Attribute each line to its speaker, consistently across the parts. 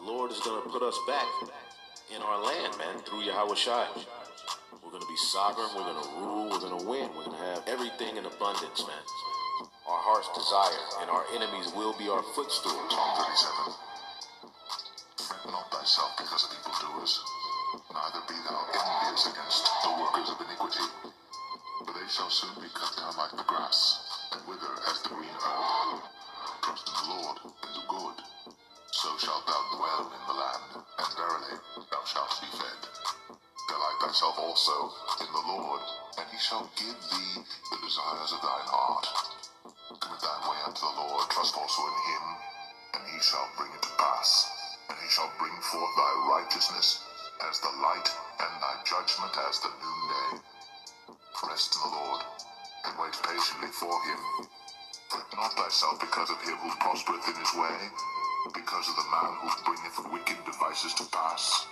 Speaker 1: Lord is going to put us back in our land, man, through Yahweh Shai. We're going to be sovereign, we're going to rule, we're going to win, we're going to have everything in abundance, man. Our heart's desire, and our enemies will be our footstool.
Speaker 2: Psalm 37. Fret not thyself because of evildoers, neither be thou envious against the workers of iniquity. For they shall soon be cut down like the grass, and wither as the green herb. Trust in the Lord, and do good. So shalt thou dwell in the land, and verily thou shalt be fed. Delight thyself also in the Lord, and he shall give thee the desires of thine heart. Commit thy way unto the Lord, trust also in him, and he shall bring it to pass. And he shall bring forth thy righteousness as the light, and thy judgment as the noonday. Rest in the Lord, and wait patiently for him. Fret not thyself because of him who prospereth in his way, because of the man who bringeth wicked devices to pass.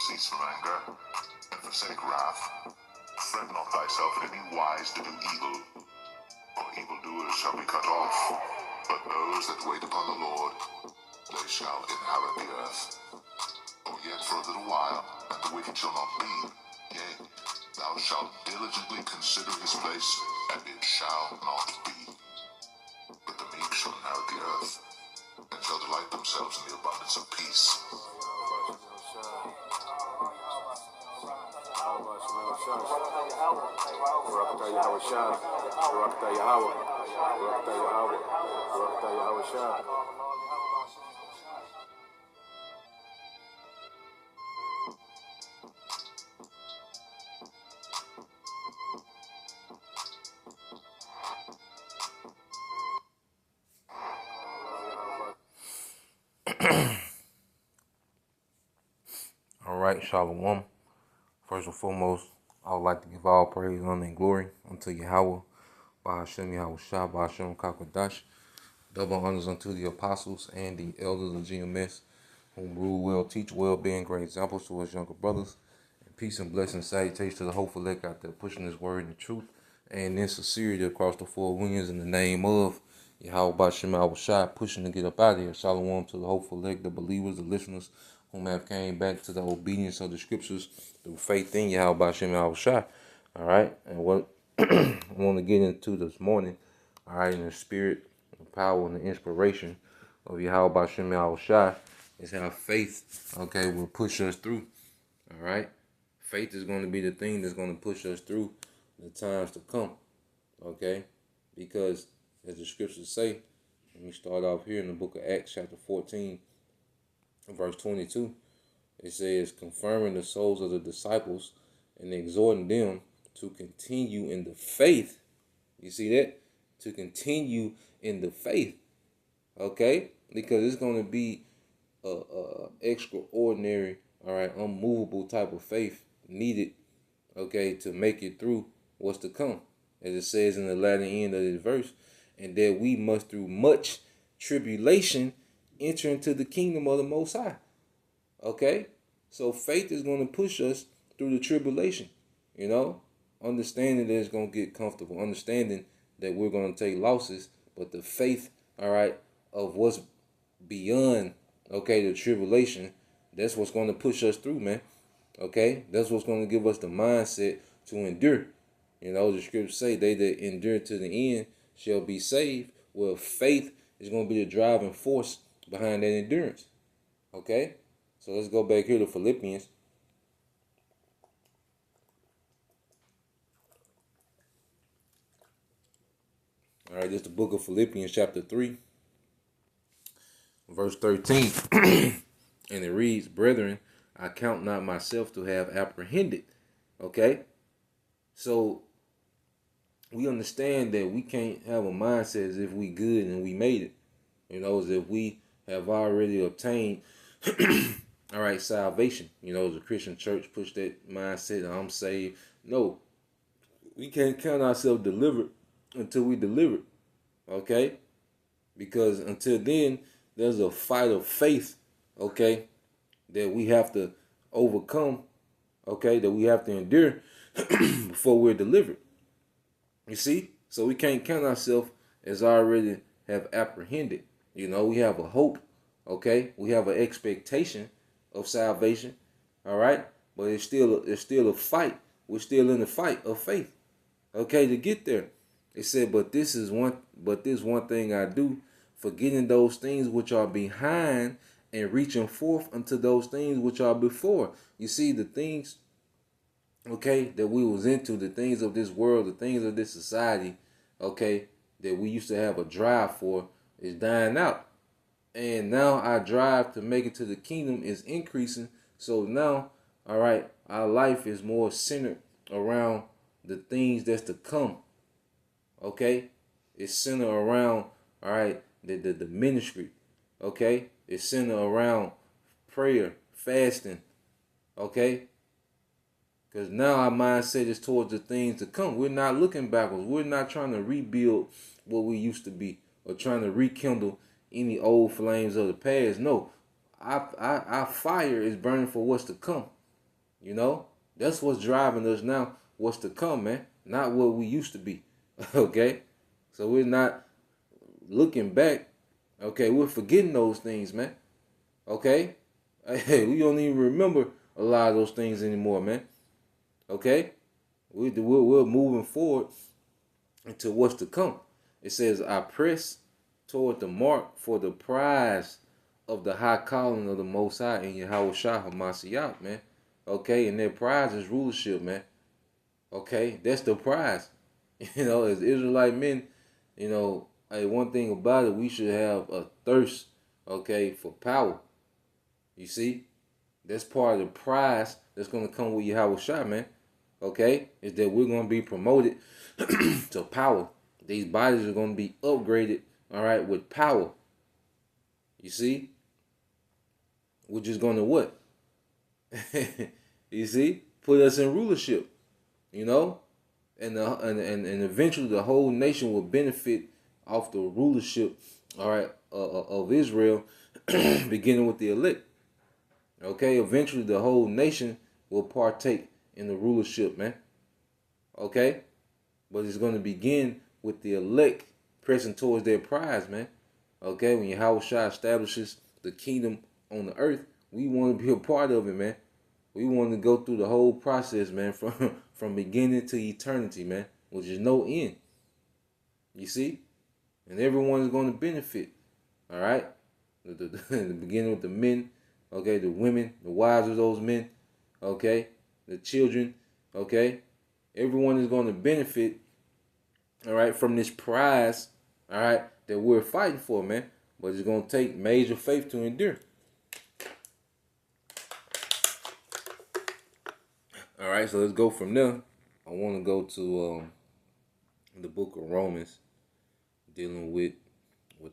Speaker 2: Cease from anger, and forsake wrath. Fret not thyself in any wise to do evil, for evildoers shall be cut off. But those that wait upon the Lord, they shall inherit the earth. For yet for a little while, and the wicked shall not be. Yea, thou shalt diligently consider his place, and it shall not be. But the meek shall inherit the earth, and shall delight themselves in the abundance of peace.
Speaker 3: All right, Shalom. First and foremost, I would like to give all praise, honor, and glory unto Yahweh, Bahashem Yahweh Shah, Bahashem Kakadash. Double honors unto the apostles and the elders of GMS, who rule well, teach well, being great examples to us younger brothers. And peace and blessings, salutations to the hopeful elect out there pushing this word and truth and in sincerity across the four winds in the name of Yahweh Bahashem Yahweh Shah, pushing to get up out of here. Shalom to the hopeful elect, the believers, the listeners, whom have came back to the obedience of the scriptures through faith in Yahweh Bahashem Yahweh Shah. All right, and what I want to get into this morning, all right, in the spirit, the power, and the inspiration of Yahweh Bahashem Yahweh Shah is how faith, okay, will push us through. All right, faith is going to be the thing that's going to push us through the times to come. Okay, because as the scriptures say, let me start off here in the book of Acts, chapter 14. Verse 22, it says, confirming the souls of the disciples and exhorting them to continue in the faith. You see that? To continue in the faith. Okay? Because it's going to be a extraordinary, all right, unmovable type of faith needed, okay, to make it through what's to come. As it says in the latter end of this verse, and that we must through much tribulation enter into the kingdom of the Most High. Okay? So faith is going to push us through the tribulation. You know? Understanding that it's going to get comfortable. Understanding that we're going to take losses. But the faith, all right, of what's beyond, okay, the tribulation, that's what's going to push us through, man. Okay? That's what's going to give us the mindset to endure. You know, the scriptures say, they that endure to the end shall be saved. Well, faith is going to be the driving force behind that endurance. Okay? So let's go back here to Philippians. All right, this is the book of Philippians chapter 3, verse 13. And it reads, brethren, I count not myself to have apprehended. Okay? So we understand that we can't have a mindset as if we good and we made it. You know, as if we have already obtained, all right, salvation. You know, the Christian church push that mindset, I'm saved. No, we can't count ourselves delivered until we deliver. Okay? Because until then, there's a fight of faith, okay, that we have to overcome, okay, that we have to endure before we're delivered. You see? So we can't count ourselves as already have apprehended. You know, we have a hope, okay? We have an expectation of salvation, all right? But it's still a fight. We're still in the fight of faith, okay, to get there. It said, but this one thing I do, forgetting those things which are behind and reaching forth unto those things which are before. You see, the things, okay, that we was into, the things of this world, the things of this society, okay, that we used to have a drive for, is dying out. And now our drive to make it to the kingdom is increasing. So now, all right, our life is more centered around the things that's to come. Okay? It's centered around, all right, the ministry. Okay? It's centered around prayer, fasting. Okay? Because now our mindset is towards the things to come. We're not looking backwards. We're not trying to rebuild what we used to be or trying to rekindle any old flames of the past. No, our fire is burning for what's to come. You know, that's what's driving us now. What's to come, man? Not what we used to be. Okay, so we're not looking back. Okay, we're forgetting those things, man. Okay, hey, we don't even remember a lot of those things anymore, man. Okay, we're moving forward into what's to come. It says, I press toward the mark for the prize of the high calling of the Most High in Yahweh Shah HaMashiach, man. Okay, and that prize is rulership, man. Okay, that's the prize. You know, as Israelite men, you know, hey, one thing about it, we should have a thirst, okay, for power. You see, that's part of the prize that's going to come with Yahweh Shah, man. Okay, is that we're going to be promoted to power. These bodies are going to be upgraded, all right, with power. You see, which is going to what? You see, put us in rulership. You know, and eventually the whole nation will benefit off the rulership, all right, of Israel, beginning with the elect. Okay, eventually the whole nation will partake in the rulership, man. Okay, but it's going to begin with the elect pressing towards their prize, man. Okay, when Yahweh Shah establishes the kingdom on the earth, we want to be a part of it, man. We want to go through the whole process, man, from beginning to eternity, man, which is no end. You see? And everyone is going to benefit, all right? The beginning with the men, okay, the women, the wives of those men, okay, the children, okay? Everyone is going to benefit, all right, from this prize, all right, that we're fighting for, man. But it's going to take major faith to endure. All right, so let's go from there. I want to go to the book of Romans, dealing with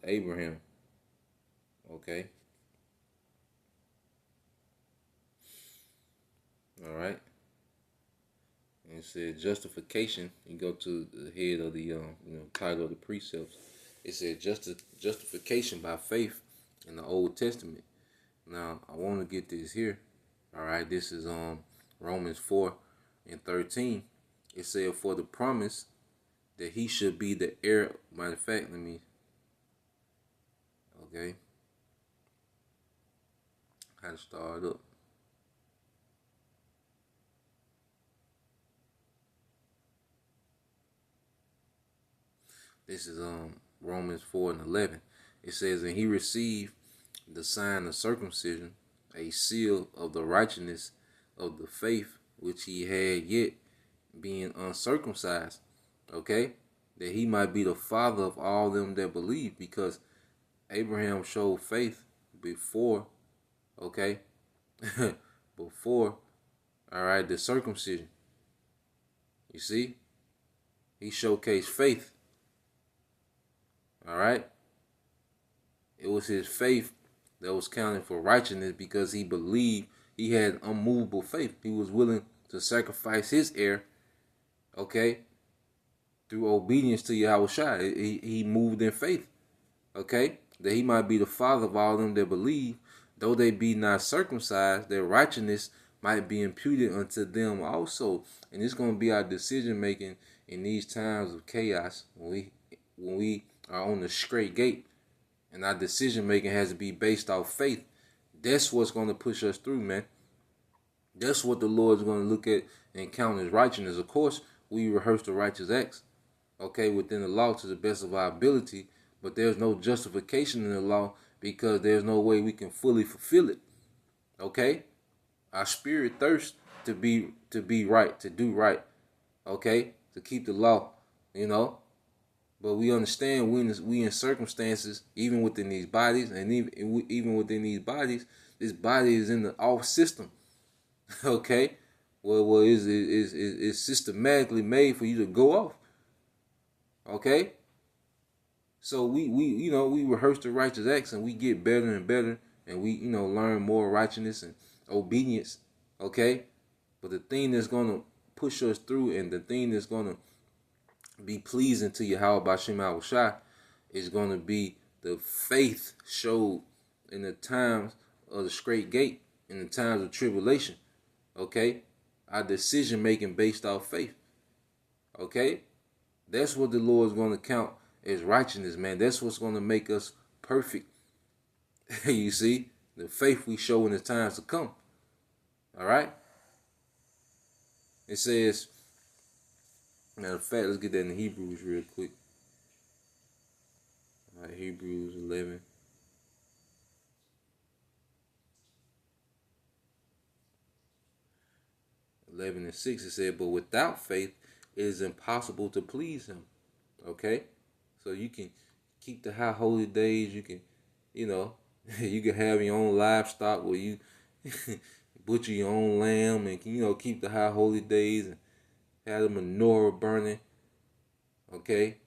Speaker 3: Abraham. Okay. All right. And it said justification. You go to the head of the title of the precepts. It said justification by faith in the Old Testament. Now I want to get this here. All right, this is Romans 4:13. It said, for the promise that he should be the heir. Matter of fact, okay, how to start up. This is Romans 4:11. It says, and he received the sign of circumcision, a seal of the righteousness of the faith which he had yet being uncircumcised, okay, that he might be the father of all them that believe, because Abraham showed faith before, okay, before, all right, the circumcision. You see, he showcased faith, all right. It was his faith that was counted for righteousness because he believed. He had unmovable faith. He was willing to sacrifice his heir, okay, through obedience to Yahweh Shai. He moved in faith, okay, that he might be the father of all them that believe, though they be not circumcised, their righteousness might be imputed unto them also. And it's going to be our decision making in these times of chaos when we are on the straight gate, and our decision making has to be based off faith. That's what's going to push us through, man. That's what the Lord's going to look at and count as righteousness. Of course, we rehearse the righteous acts, okay, within the law to the best of our ability, but there's no justification in the law because there's no way we can fully fulfill it. Okay? Our spirit thirsts to be right, to do right, okay, to keep the law, you know. But we understand we in circumstances, even within these bodies, and even within these bodies, this body is in the off system, okay. Well, is systematically made for you to go off, okay. So we rehearse the righteous acts, and we get better and better, and we learn more righteousness and obedience, okay. But the thing that's gonna push us through, and the thing that's gonna be pleasing to Yahweh B'Shem Yahushua is going to be the faith showed in the times of the straight gate, in the times of tribulation, okay? Our decision making based off faith, okay? That's what the Lord is going to count as righteousness, man. That's what's going to make us perfect. You see, the faith we show in the times to come, all right? It says, matter of fact, let's get that in Hebrews real quick. All right, Hebrews 11. And 6, it said, but without faith, it is impossible to please him. Okay? So you can keep the high holy days. You can, you can have your own livestock where you butcher your own lamb and, keep the high holy days and have the menorah burning, okay?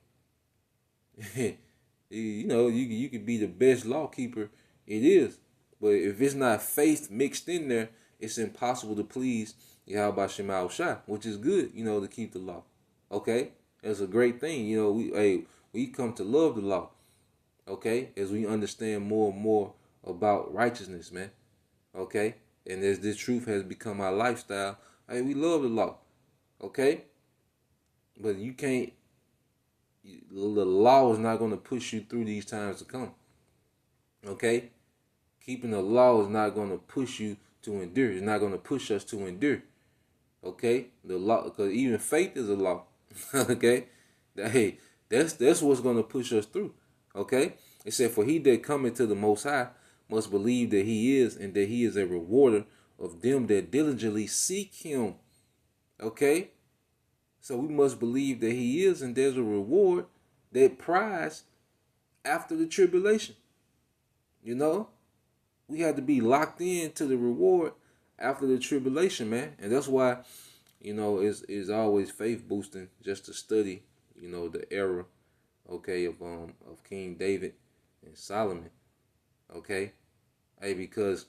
Speaker 3: You could be the best law keeper. It is. But if it's not faith mixed in there, it's impossible to please Yahweh B'Shem Yahushua, which is good, to keep the law. Okay? It's a great thing. We come to love the law, okay? As we understand more and more about righteousness, man. Okay? And as this truth has become our lifestyle, we love the law. Okay? But you can't, the law is not going to push you through these times to come. Okay? Keeping the law is not going to push you to endure. It's not going to push us to endure. Okay? The law, because even faith is a law. Okay? Hey, that's what's going to push us through. Okay? It said, for he that cometh to the Most High must believe that he is, and that he is a rewarder of them that diligently seek him. Okay? So we must believe that he is, and there's a reward, that prize after the tribulation. We have to be locked in to the reward after the tribulation, man. And that's why, it's always faith boosting just to study, the era, okay, of King David and Solomon. Okay? Because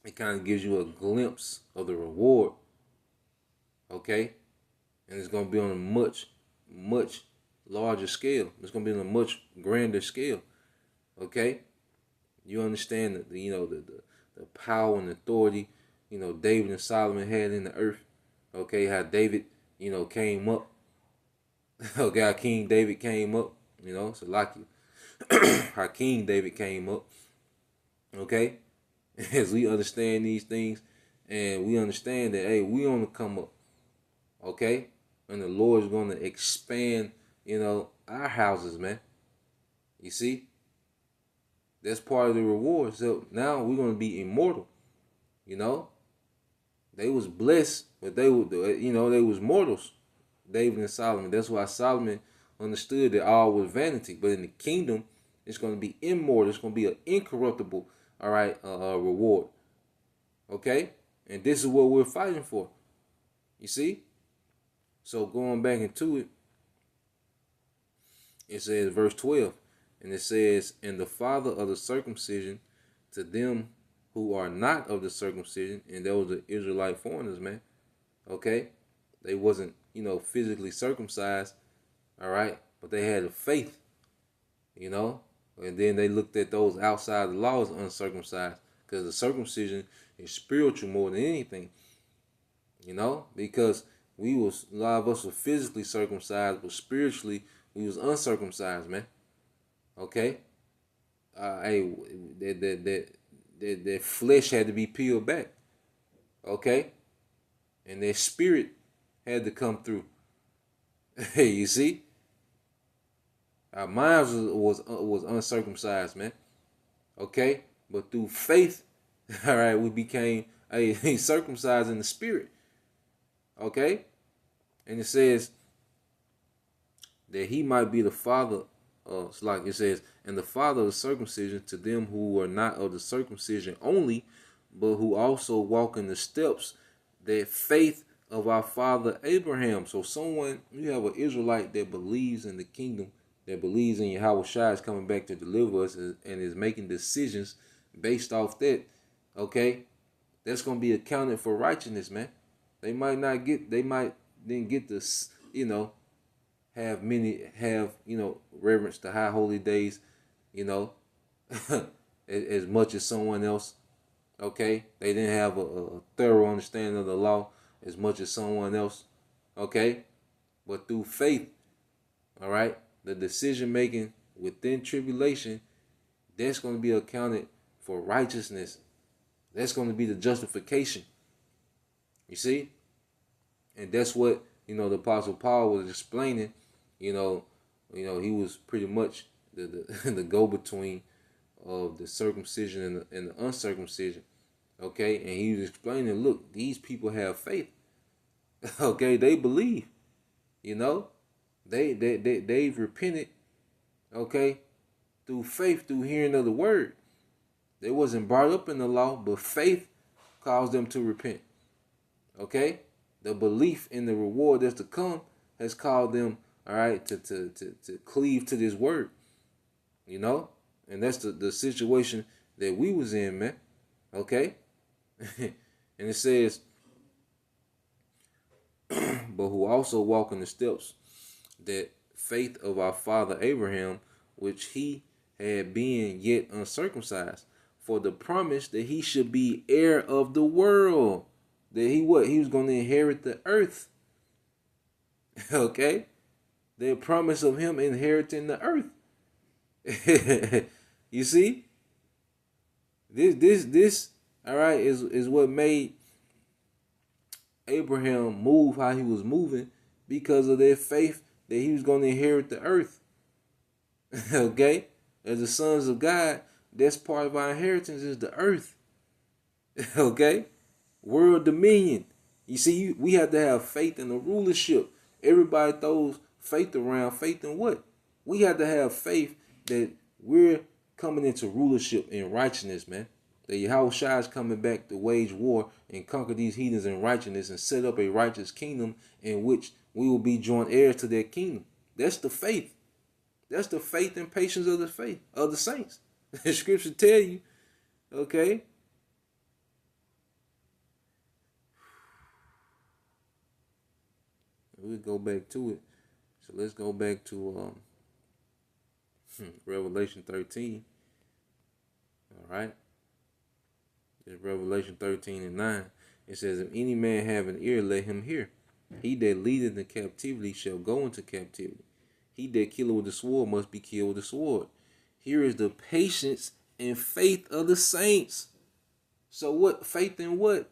Speaker 3: it kind of gives you a glimpse of the reward. Okay? And it's going to be on a much, much larger scale. It's going to be on a much grander scale. Okay? You understand the power and authority, David and Solomon had in the earth. Okay? How David, came up. Okay? How King David came up. So like how King David came up. Okay? As we understand these things, and we understand that, hey, we on the come up. Okay? And the Lord's going to expand, our houses, man. You see? That's part of the reward. So now we're going to be immortal. They was blessed, but they was mortals. David and Solomon. That's why Solomon understood that all was vanity. But in the kingdom, it's going to be immortal. It's going to be an incorruptible, all right, reward. Okay? And this is what we're fighting for. You see? So going back into it, it says verse 12. And it says, and the father of the circumcision to them who are not of the circumcision, and those are Israelite foreigners, man. Okay? They wasn't, physically circumcised, all right? But they had a faith, and then they looked at those outside the law as uncircumcised. because the circumcision is spiritual more than anything. Because a lot of us were physically circumcised, but spiritually we was uncircumcised, man. Okay, hey, that flesh had to be peeled back. Okay, and their spirit had to come through. Hey, you see, our minds was uncircumcised, man. Okay, but through faith, all right, we became circumcised in the spirit. Okay, and it says that he might be the father of, it's like it says, and the father of the circumcision to them who are not of the circumcision only, but who also walk in the steps, that faith of our father Abraham. So you have an Israelite that believes in the kingdom, that believes in Yahweh Shai is coming back to deliver us, and is making decisions based off that. Okay, that's going to be accounted for righteousness, man. They might then get this, have reverence to high holy days, as much as someone else. Okay, they didn't have a thorough understanding of the law as much as someone else. Okay, but through faith, all right, the decision making within tribulation, that's going to be accounted for righteousness. That's going to be the justification. You see, and that's what the Apostle Paul was explaining. He was pretty much the go between of the circumcision and the uncircumcision. Okay, and he was explaining, look, these people have faith. Okay, they believe. They've repented. Okay, through faith, through hearing of the word. They wasn't brought up in the law, but faith caused them to repent. Okay, the belief in the reward that's to come has caused them, all right, to cleave to this word. And that's the situation that we was in, man. Okay, and it says, but who also walk in the steps, that faith of our father Abraham, which he had been yet uncircumcised, for the promise that he should be heir of the world, that he was going to inherit the earth. Okay, the promise of him inheriting the earth. You see, this all right is what made Abraham move how he was moving, because of their faith that he was going to inherit the earth. Okay, as the sons of God, that's part of our inheritance, is the earth. Okay, world dominion. You see, we have to have faith in the rulership. Everybody throws faith around. Faith in what? We have to have faith that we're coming into rulership in righteousness, man. That Yahweh Shai is coming back to wage war and conquer these heathens in righteousness and set up a righteous kingdom in which we will be joint heirs to that kingdom. That's the faith. That's the faith and patience of the faith of the saints. The scripture tell you, okay. We'll go back to it. So let's go back to Revelation 13. All right. It's Revelation 13:9. It says, if any man have an ear, let him hear. He that leadeth in captivity shall go into captivity. He that killeth with the sword must be killed with the sword. Here is the patience and faith of the saints. So what? Faith in what?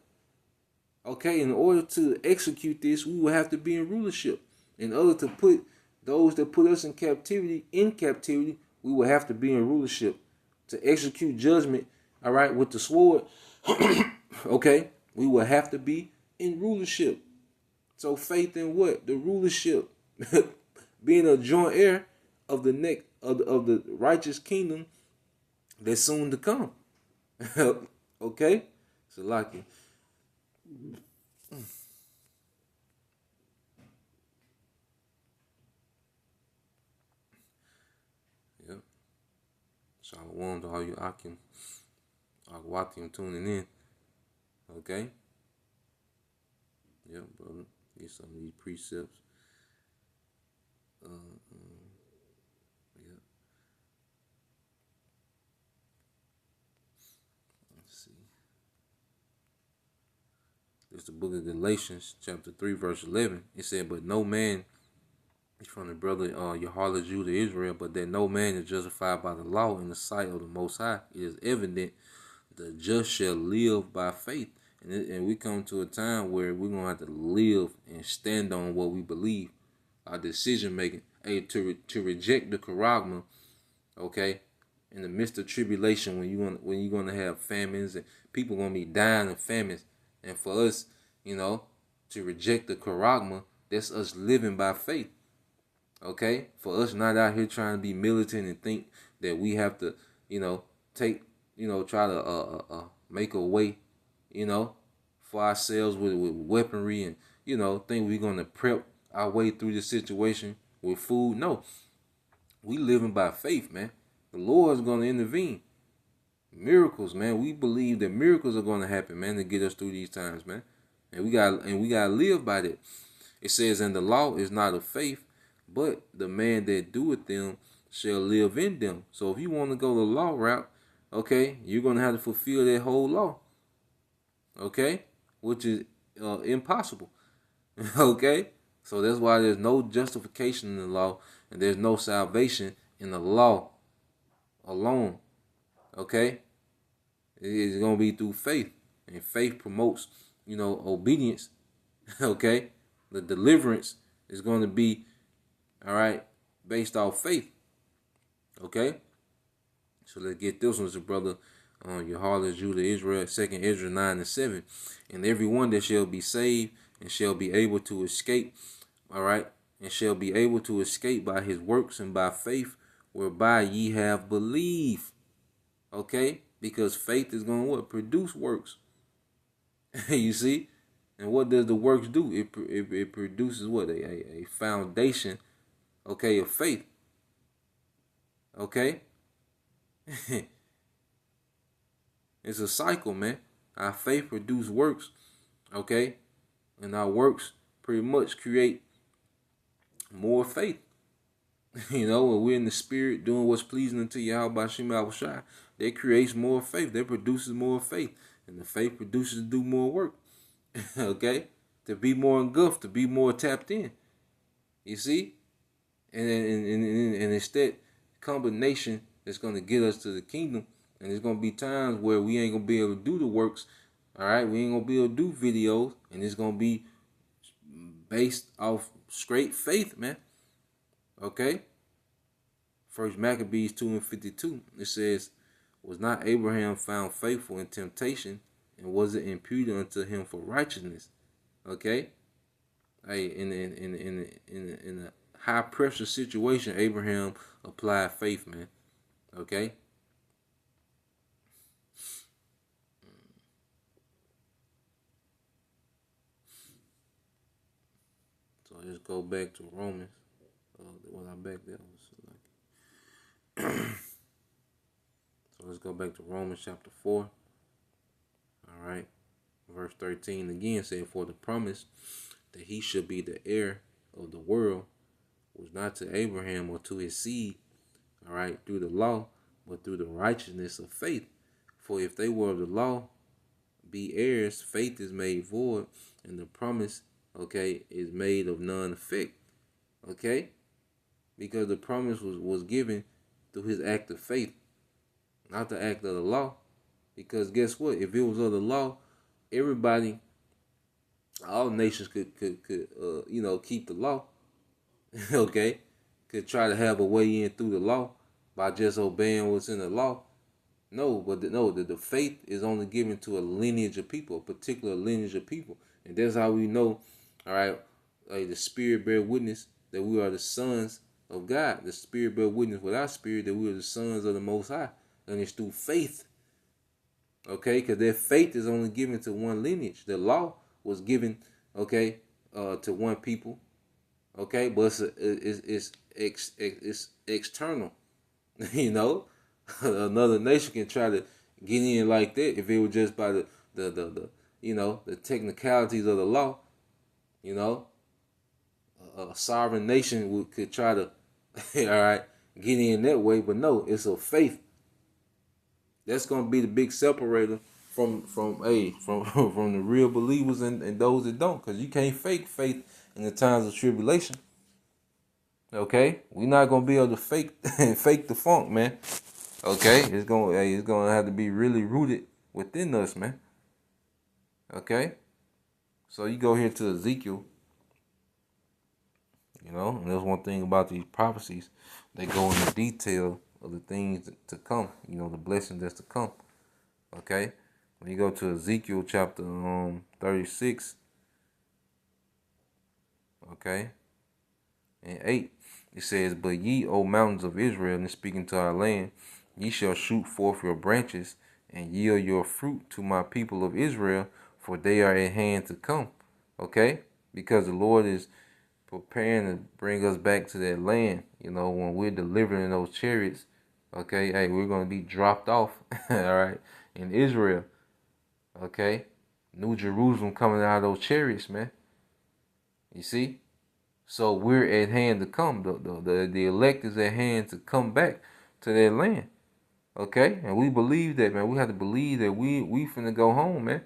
Speaker 3: Okay, in order to execute this, we will have to be in rulership. In order to put those that put us in captivity, we will have to be in rulership. To execute judgment, all right, with the sword, okay, we will have to be in rulership. So faith in what? The rulership. Being a joint heir of the of the righteous kingdom that's soon to come. Okay? So like it. Yep. Shalom to all you Akim tuning in. Okay? Yep, brother. Get some of these precepts. Yep. Let's see. It's the book of Galatians, chapter 3, verse 11. It said, but no man, it's from the brother Yahala Judah Israel, but that no man is justified by the law in the sight of the Most High. It is evident the just shall live by faith. And we come to a time where we're going to have to live and stand on what we believe, our decision making. Hey, to reject the charagma, okay, in the midst of tribulation, when you're gonna have famines and people gonna be dying of famines, and for us, to reject the charagma, that's us living by faith. Okay, for us not out here trying to be militant and think that we have to, try to make a way, for ourselves with weaponry and think we're gonna prep our way through the situation with food. No, we living by faith, man. The Lord's gonna intervene. Miracles, man. We believe that miracles are gonna happen, man, to get us through these times, man. And we gotta live by that. It says, and the law is not of faith, but the man that doeth them shall live in them. So if you want to go the law route, okay, you're gonna have to fulfill that whole law. Okay, which is impossible. Okay, so that's why there's no justification in the law, and there's no salvation in the law alone. Okay, it's gonna be through faith, and faith promotes, obedience. Okay, the deliverance is going to be, all right, based off faith. Okay, so let's get this one, brother. Yahala Judah Israel, 2nd Ezra 9-7, and everyone that shall be saved and shall be able to escape, all right, and shall be able to escape by his works and by faith whereby ye have believed. Okay, because faith is going to what? Produce works. You see, and what does the works do? It produces what? A foundation, okay, of faith. Okay. It's a cycle, man. Our faith produces works, okay? And our works pretty much create more faith. When we're in the spirit doing what's pleasing unto Yahweh Shem Yahushua, that creates more faith. That produces more faith. And the faith produces to do more work. Okay? To be more engulfed, to be more tapped in. You see? And it's that combination that's going to get us to the kingdom. And there's going to be times where we ain't going to be able to do the works. All right? We ain't going to be able to do videos. And it's going to be based off straight faith, man. Okay? First Maccabees 2:52. It says, was not Abraham found faithful in temptation, and was it imputed unto him for righteousness? Okay? Hey, in a high pressure situation, Abraham applied faith, man. Okay? So let's go back to Romans. When I back there was like so let's go back to Romans chapter 4. All right. Verse 13 again said, for the promise that he should be the heir of the world was not to Abraham or to his seed, all right, through the law, but through the righteousness of faith. For if they were of the law, be heirs, faith is made void, and the promise, okay, is made of none effect. Okay? Because the promise was given through his act of faith, not the act of the law. Because guess what? If it was of the law, everybody, all nations could keep the law. Okay? Could try to have a way in through the law by just obeying what's in the law. No, but the faith is only given to a lineage of people, a particular lineage of people. And that's how we know, all right, the Spirit bear witness that we are the sons of God. The Spirit bear witness with our spirit that we are the sons of the Most High. And it's through faith. Okay, because their faith is only given to one lineage. The law was given, okay, to one people. Okay, but it's external. Another nation can try to get in like that if it was just by the technicalities of the law. A sovereign nation could try to, all right, get in that way, but no, it's a faith. That's going to be the big separator from the real believers and those that don't, because you can't fake faith in the times of tribulation. Okay, we're not gonna be able to fake fake the funk, man. Okay, it's gonna have to be really rooted within us, man. Okay, so you go here to Ezekiel, and there's one thing about these prophecies, they go into detail of the things to come, the blessings that's to come. Okay, when you go to Ezekiel chapter 36, okay, and 8, it says, "But ye, O mountains of Israel," and speaking to our land, "ye shall shoot forth your branches and yield your fruit to my people of Israel, for they are at hand to come." Okay, because the Lord is preparing to bring us back to that land. When we're delivering those chariots, okay, hey, we're going to be dropped off, all right, in Israel. Okay, New Jerusalem coming out of those chariots, man. You see? So we're at hand to come. The elect is at hand to come back to that land. Okay? And we believe that, man. We have to believe that we finna go home, man.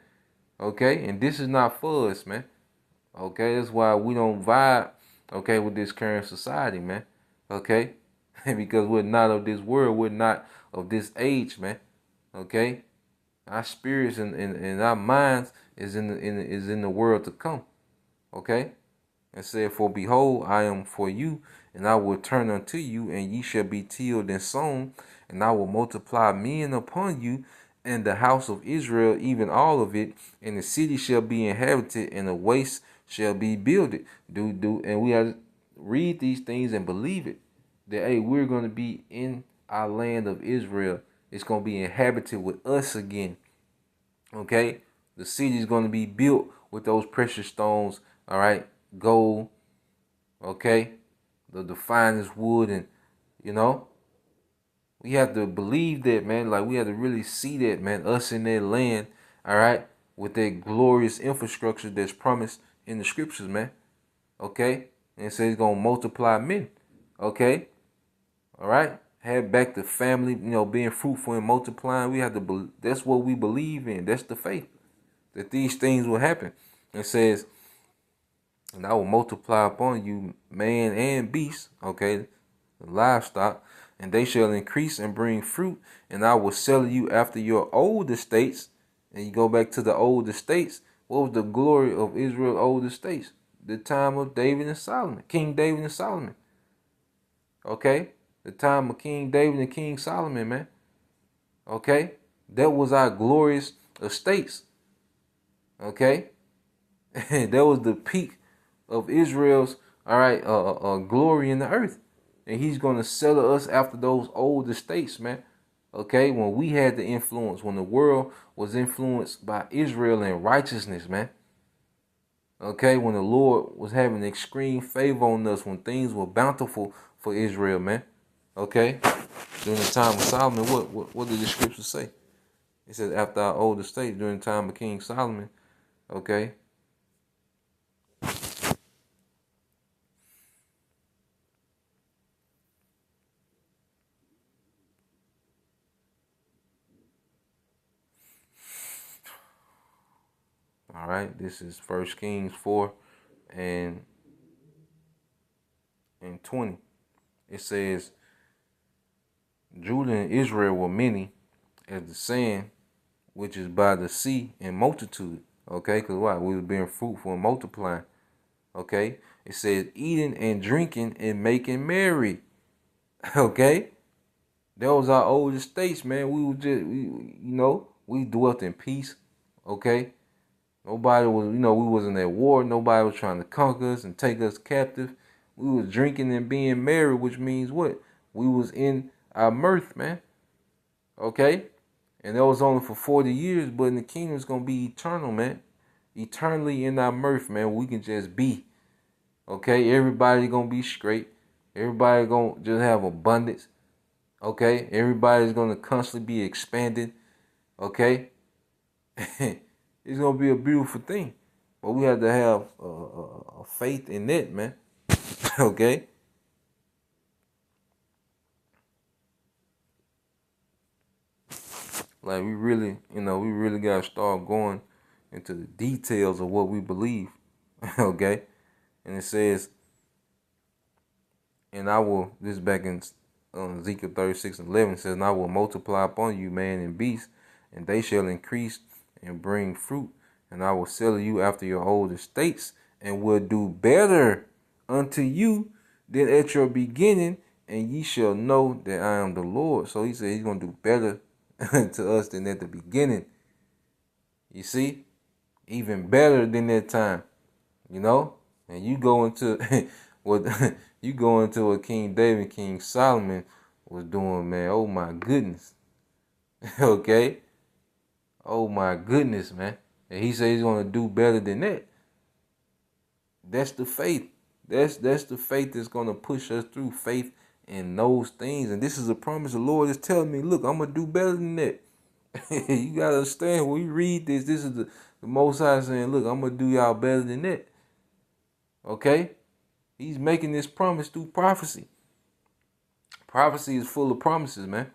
Speaker 3: Okay? And this is not for us, man. Okay? That's why we don't vibe, okay, with this current society, man. Okay? Because we're not of this world. We're not of this age, man. Okay? Our spirits and our minds is in the world to come. Okay? And said, "For behold, I am for you, and I will turn unto you, and ye shall be tilled and sown, and I will multiply men upon you, and the house of Israel, even all of it, and the city shall be inhabited, and the waste shall be builded." And we have to read these things and believe it. That hey, we're gonna be in our land of Israel. It's gonna be inhabited with us again. Okay? The city is gonna be built with those precious stones, all right, gold, okay, the finest wood, and we have to believe that, man. Like we have to really see that, man. Us in that land, all right, with that glorious infrastructure that's promised in the scriptures, man. Okay, and it says it's gonna multiply men. Okay, all right. Have back the family, being fruitful and multiplying. We have to. That's what we believe in. That's the faith that these things will happen. It says, "And I will multiply upon you man and beast," okay, livestock, "and they shall increase and bring fruit, and I will sell you after your old estates." And you go back to the old estates. What was the glory of Israel's old estates? The time of David and Solomon, King David and Solomon. Okay, the time of King David and King Solomon, man. Okay, that was our glorious estates. Okay, that was the peak of Israel's, all right, glory in the earth. And he's going to settle us after those old estates, man. Okay, when we had the influence, when the world was influenced by Israel and righteousness, man. Okay, when the Lord was having extreme favor on us, when things were bountiful for Israel, man. Okay, during the time of Solomon, what did the scripture say? It says after our old estates, during the time of King Solomon. Okay. All right, this is 1 Kings 4 and 20. It says, "Judah and Israel were many as the sand which is by the sea in multitude." Okay, because why? We were being fruitful and multiplying. Okay, it says, "Eating and drinking and making merry." Okay, that was our old estates, man. We were just, we dwelt in peace. Okay. Nobody was, we wasn't at war. Nobody was trying to conquer us and take us captive. We was drinking and being merry, which means what? We was in our mirth, man. Okay? And that was only for 40 years, but in the kingdom it's going to be eternal, man. Eternally in our mirth, man. We can just be. Okay? Everybody going to be straight. Everybody going to just have abundance. Okay? Everybody's going to constantly be expanding. Okay? It's going to be a beautiful thing. But we have to have a faith in it, man. Okay? Like we really, we really gotta start going into the details of what we believe. Okay? And it says, and I will, this is back in Ezekiel 36:11, it says, and I will multiply upon you man and beast, and they shall increase and bring fruit, and I will settle you after your old estates, and will do better unto you than at your beginning, and ye shall know that I am the Lord. So he said he's going to do better to us than at the beginning. You see? Even better than that time. And you go into what you go into what King David, King Solomon was doing, man. Oh my goodness. Okay? Oh my goodness, man. And he said he's gonna do better than that. That's the faith. That's the faith that's gonna push us through, faith in those things. And this is a promise the Lord is telling me, look, I'm gonna do better than that. You gotta understand when you read this is the Most High saying, look, I'm gonna do y'all better than that. Okay? He's making this promise through prophecy. Prophecy is full of promises, man.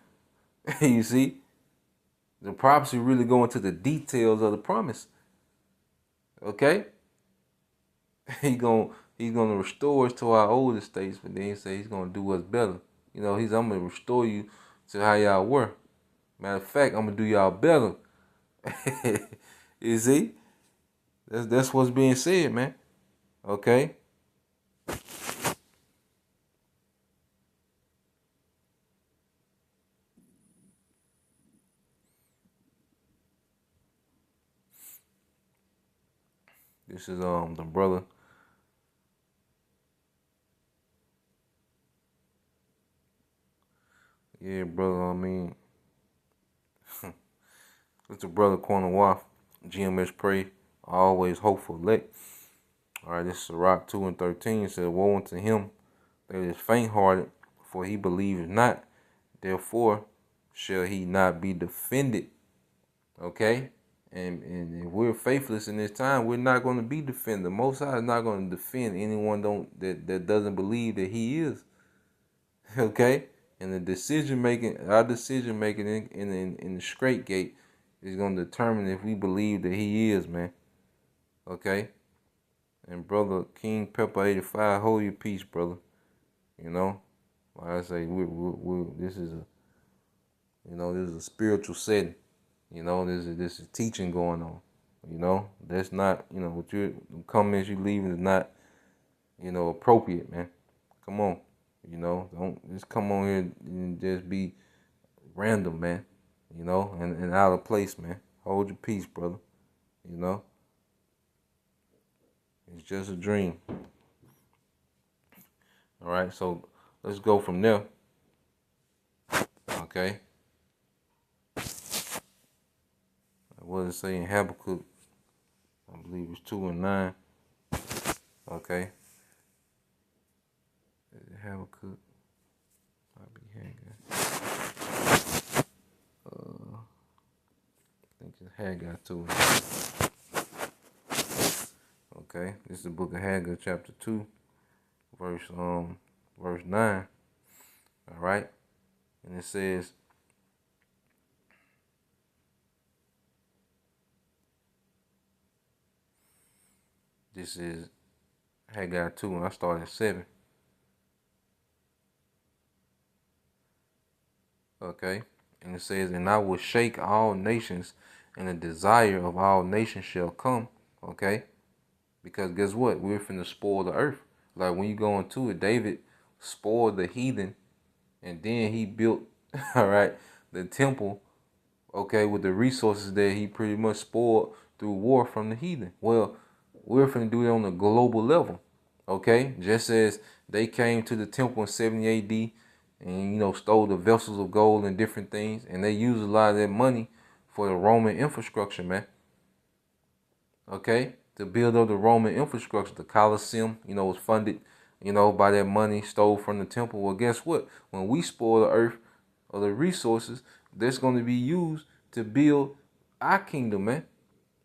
Speaker 3: You see? The prophecy really go into the details of the promise. Okay? He's gonna restore us to our old estates, but then he say he's gonna do us better. I'm gonna restore you to how y'all were. Matter of fact, I'm gonna do y'all better. You see? That's what's being said, man. Okay? This is the brother. Yeah, brother, I mean, it's a brother Corner Waff, GMS Pray, always hopeful elect. Alright, this is Sirach 2:13. It says, woe unto him that is faint-hearted, for he believeth not, therefore shall he not be defended. Okay? And if we're faithless in this time, we're not going to be defended. The Most High is not going to defend anyone that doesn't believe that he is. Okay? And our decision making in the straight gate is going to determine if we believe that he is, man. Okay? And brother King Pepper 85, hold your peace, brother. Like I say, this is a spiritual setting. This is teaching going on. That's not, what you comments you leaving is not, appropriate, man. Come on. Don't just come on here and just be random, man. And out of place, man. Hold your peace, brother. It's just a dream. All right, so let's go from there. Okay. What does it say in Habakkuk? I believe it's 2:9. Okay. Habakkuk. Might be Haggai. I think it's Haggai 2. Okay. This is the book of Haggai, chapter 2, verse 9. All right. And it says, this is Haggai 2, and I started at 7. Okay. And it says, and I will shake all nations, and the desire of all nations shall come. Okay. Because guess what? We're finna spoil the earth. Like when you go into it, David spoiled the heathen, and then he built, all right, the temple, okay, with the resources that he pretty much spoiled through war from the heathen. Well, we're finna do it on a global level, okay? Just as they came to the temple in 70 AD and, stole the vessels of gold and different things, and they used a lot of that money for the Roman infrastructure, man. Okay? To build up the Roman infrastructure. The Colosseum, was funded, by that money stole from the temple. Well, guess what? When we spoil the earth or the resources, that's going to be used to build our kingdom, man.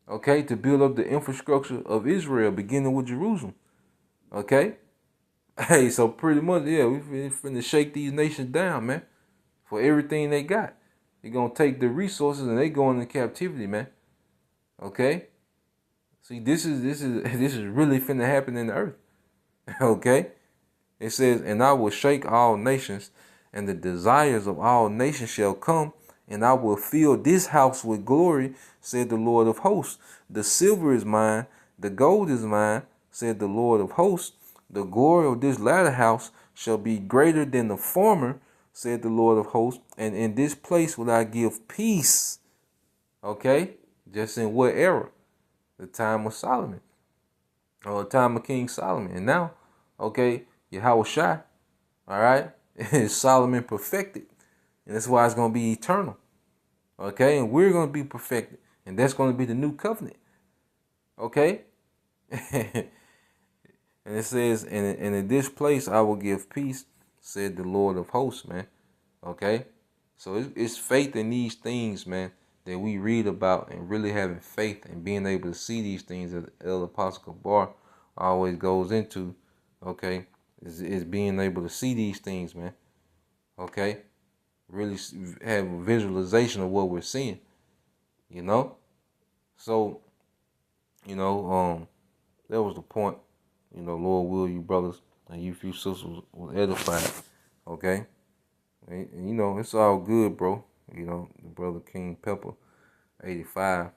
Speaker 3: Okay? To build up the infrastructure of Israel, beginning with Jerusalem. Okay? Hey, so pretty much, yeah, we finna shake these nations down, man. For everything they got. They're gonna take the resources and they go into captivity, man. Okay? See, this is this is really finna happen in the earth. Okay? It says, and I will shake all nations, and the desires of all nations shall come, and I will fill this house with glory, said the Lord of hosts. The silver is mine, the gold is mine, said the Lord of hosts. The glory of this latter house shall be greater than the former, said the Lord of hosts. And in this place will I give peace. Okay? Just in what era? The time of Solomon, or the time of King Solomon. And now, okay, Yahweh Shai, all right, is Solomon perfected. And that's why it's going to be eternal. Okay, and we're going to be perfected. And that's going to be the new covenant. Okay? And it says, and in this place I will give peace, said the Lord of hosts, man. Okay? So it's faith in these things, man, that we read about, and really having faith and being able to see these things that El Apostle Bar always goes into, okay, is being able to see these things, man. Okay? Really have a visualization of what we're seeing, you know? So, you know, that was the point. You know, Lord will you brothers and you few sisters was edified, okay? And, you know, it's all good, bro. You know, the brother King Pepper, 85.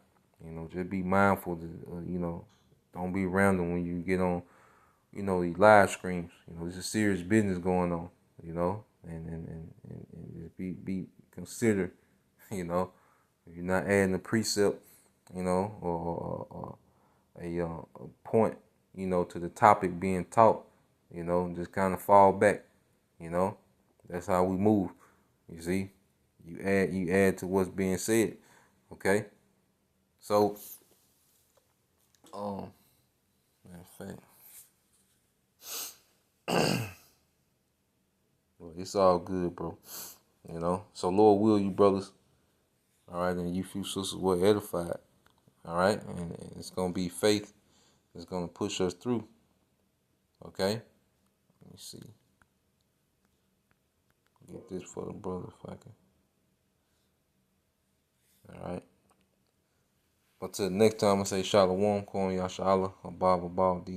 Speaker 3: You know, just be mindful to, you know, don't be random when you get on, you know, these live streams. You know, there's a serious business going on, you know, and just be considered, you know, if you're not adding a precept, you know, or a point, you know, to the topic being taught, you know, just kind of fall back, you know. That's how we move. You see, you add to what's being said, okay. So, matter of fact, well, it's all good, bro. You know. So, Lord will you brothers, all right, and you few sisters were edified, all right, and it's gonna be faith. It's gonna push us through. Okay. Let me see. Get this for the brother if I can. All right. Until next time, I say Shalom, Kwon Yashala, Abba,